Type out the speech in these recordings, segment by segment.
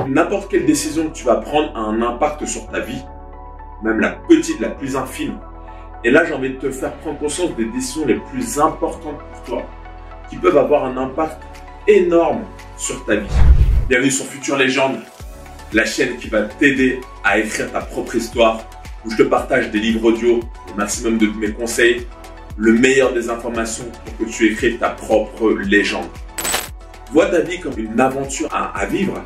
N'importe quelle décision que tu vas prendre a un impact sur ta vie, même la petite, la plus infime. Et là, j'ai envie de te faire prendre conscience des décisions les plus importantes pour toi, qui peuvent avoir un impact énorme sur ta vie. Bienvenue sur Future Légende, la chaîne qui va t'aider à écrire ta propre histoire, où je te partage des livres audio, le maximum de mes conseils, le meilleur des informations pour que tu écrives ta propre légende. Vois ta vie comme une aventure à vivre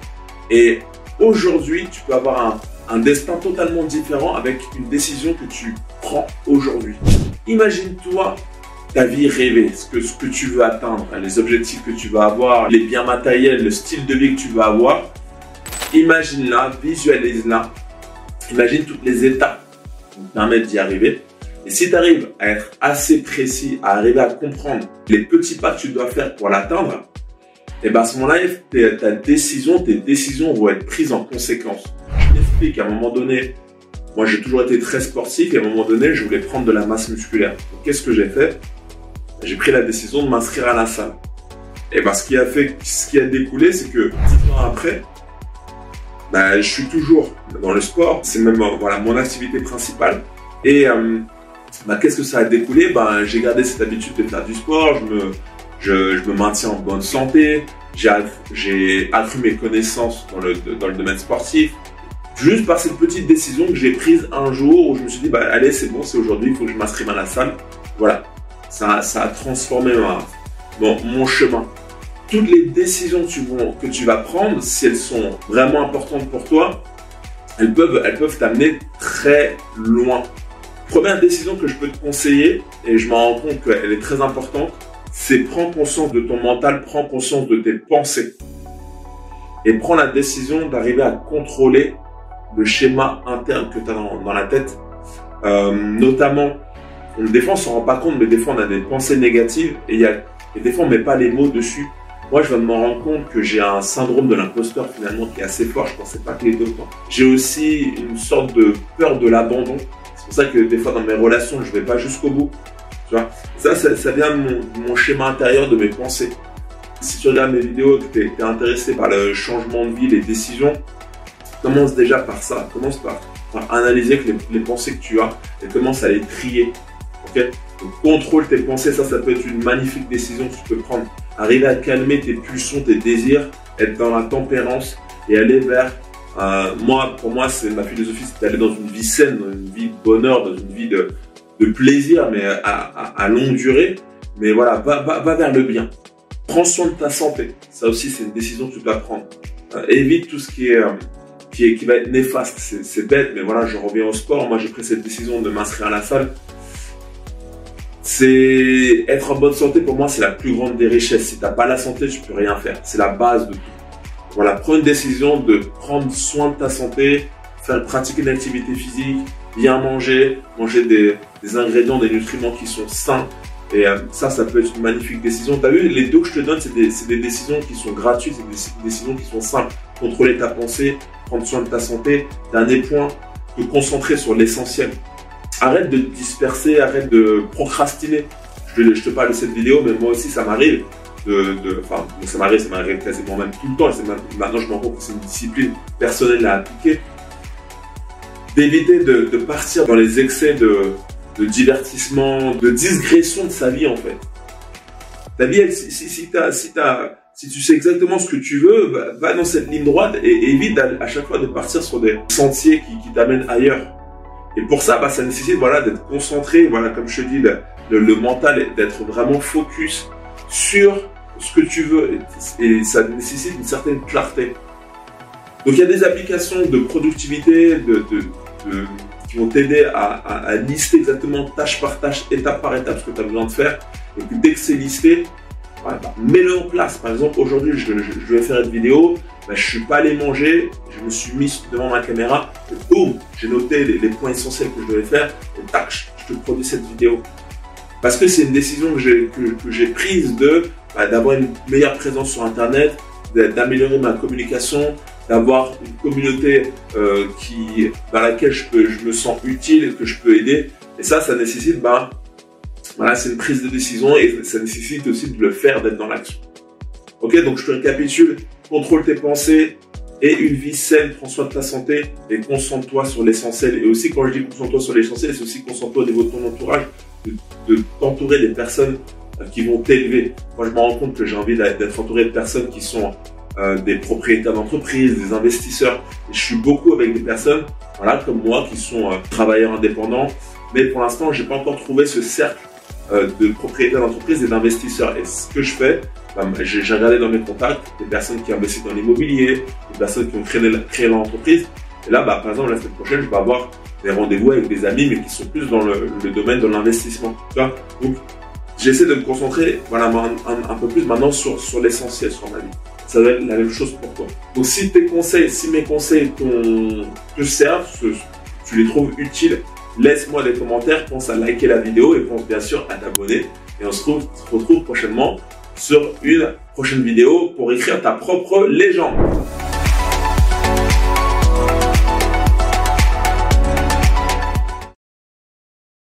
et aujourd'hui, tu peux avoir un destin totalement différent avec une décision que tu prends aujourd'hui. Imagine-toi ta vie rêvée, ce que tu veux atteindre, les objectifs que tu vas avoir, les biens matériels, le style de vie que tu vas avoir. Imagine-la, visualise-la, imagine toutes les étapes qui vont te permettre d'y arriver. Et si tu arrives à être assez précis, à arriver à comprendre les petits pas que tu dois faire pour l'atteindre, et bien à ce moment-là, tes décisions vont être prises en conséquence. Je t'explique, à un moment donné, moi j'ai toujours été très sportif et à un moment donné, je voulais prendre de la masse musculaire. Donc qu'est-ce que j'ai fait? J'ai pris la décision de m'inscrire à la salle. Et ben ce qui a découlé, c'est que 10 ans après, je suis toujours dans le sport. C'est même mon activité principale. Et qu'est-ce que ça a découlé? J'ai gardé cette habitude de faire du sport. Je me maintiens en bonne santé. J'ai accru mes connaissances dans le domaine sportif. Juste par cette petite décision que j'ai prise un jour où je me suis dit, allez, c'est bon, c'est aujourd'hui, il faut que je m'inscrive à la salle. Voilà. Ça a transformé mon chemin. Toutes les décisions que tu vas prendre, si elles sont vraiment importantes pour toi, elles peuvent t'amener très loin. Première décision que je peux te conseiller, et je m'en rends compte qu'elle est très importante, c'est prendre conscience de ton mental, prends conscience de tes pensées. Et prends la décision d'arriver à contrôler le schéma interne que tu as dans la tête. Notamment, des fois on s'en rend pas compte, mais des fois on a des pensées négatives et des fois on met pas les mots dessus. Moi, je viens de m'en rendre compte que j'ai un syndrome de l'imposteur finalement qui est assez fort. Je pensais pas que les deux temps. J'ai aussi une sorte de peur de l'abandon. C'est pour ça que des fois dans mes relations, je vais pas jusqu'au bout. Tu vois, ça vient de mon schéma intérieur, de mes pensées. Si tu regardes mes vidéos, que tu es intéressé par le changement de vie, les décisions, commence déjà par ça. Commence par analyser que les pensées que tu as et commence à les trier. Okay? Donc, contrôle tes pensées, ça peut être une magnifique décision que tu peux prendre. Arriver à calmer tes pulsions, tes désirs, être dans la tempérance et aller vers... pour moi, ma philosophie, c'est d'aller dans une vie saine, dans une vie de bonheur, dans une vie de plaisir, mais à longue durée. Mais voilà, va vers le bien. Prends soin de ta santé. Ça aussi, c'est une décision que tu dois prendre. Évite tout ce qui va être néfaste. C'est bête, mais voilà, je reviens au sport. Moi, j'ai pris cette décision de m'inscrire à la salle. C'est être en bonne santé, pour moi, c'est la plus grande des richesses. Si tu n'as pas la santé, tu peux rien faire. C'est la base de tout. Voilà, prends une décision de prendre soin de ta santé, pratiquer une activité physique, bien manger des ingrédients, des nutriments qui sont sains. Et ça peut être une magnifique décision. Tu as vu, les deux que je te donne, c'est des décisions qui sont gratuites, c'est des décisions qui sont simples. Contrôler ta pensée, prendre soin de ta santé. Dernier point, te concentrer sur l'essentiel. Arrête de te disperser, arrête de procrastiner. Je te parle de cette vidéo, mais moi aussi ça m'arrive. Ça m'arrive quasiment même tout le temps. Maintenant je me rends compte que c'est une discipline personnelle à appliquer. D'éviter de partir dans les excès de divertissement, de digression de sa vie en fait. Ta vie, si tu sais exactement ce que tu veux, va dans cette ligne droite et évite à chaque fois de partir sur des sentiers qui t'amènent ailleurs. Et pour ça, ça nécessite d'être concentré, comme je te dis, le mental, d'être vraiment focus sur ce que tu veux. Et ça nécessite une certaine clarté. Donc il y a des applications de productivité qui vont t'aider à lister exactement tâche par tâche, étape par étape ce que tu as besoin de faire. Et puis dès que c'est listé, mets-le en place. Par exemple, aujourd'hui, je vais faire une vidéo, je ne suis pas allé manger, je me suis mis devant ma caméra, et boum, j'ai noté les points essentiels que je devais faire, et tac, je te produis cette vidéo. Parce que c'est une décision que j'ai prise d'avoir une meilleure présence sur Internet, d'améliorer ma communication, d'avoir une communauté dans laquelle je me sens utile et que je peux aider. Et ça nécessite, c'est une prise de décision et ça nécessite aussi de le faire, d'être dans l'action. Ok, donc je te récapitule. Contrôle tes pensées, et une vie saine, prends soin de ta santé et concentre-toi sur l'essentiel. Et aussi, quand je dis concentre-toi sur l'essentiel, c'est aussi concentre-toi au niveau de ton entourage, de t'entourer des personnes qui vont t'élever. Moi, je me rends compte que j'ai envie d'être entouré de personnes qui sont des propriétaires d'entreprises, des investisseurs. Et je suis beaucoup avec des personnes, voilà, comme moi, qui sont travailleurs indépendants. Mais pour l'instant, j'ai pas encore trouvé ce cercle de propriétaires d'entreprises et d'investisseurs. Et ce que je fais, j'ai regardé dans mes contacts des personnes qui investissent dans l'immobilier, des personnes qui ont créé leur entreprise. Et là, par exemple, la semaine prochaine, je vais avoir des rendez-vous avec des amis, mais qui sont plus dans le domaine de l'investissement. Donc, j'essaie de me concentrer, voilà, un peu plus maintenant sur l'essentiel, sur ma vie. Ça va être la même chose pour toi. Donc, si mes conseils te servent, tu les trouves utiles, laisse-moi des commentaires, pense à liker la vidéo et pense bien sûr à t'abonner. Et on se retrouve prochainement sur une prochaine vidéo pour écrire ta propre légende.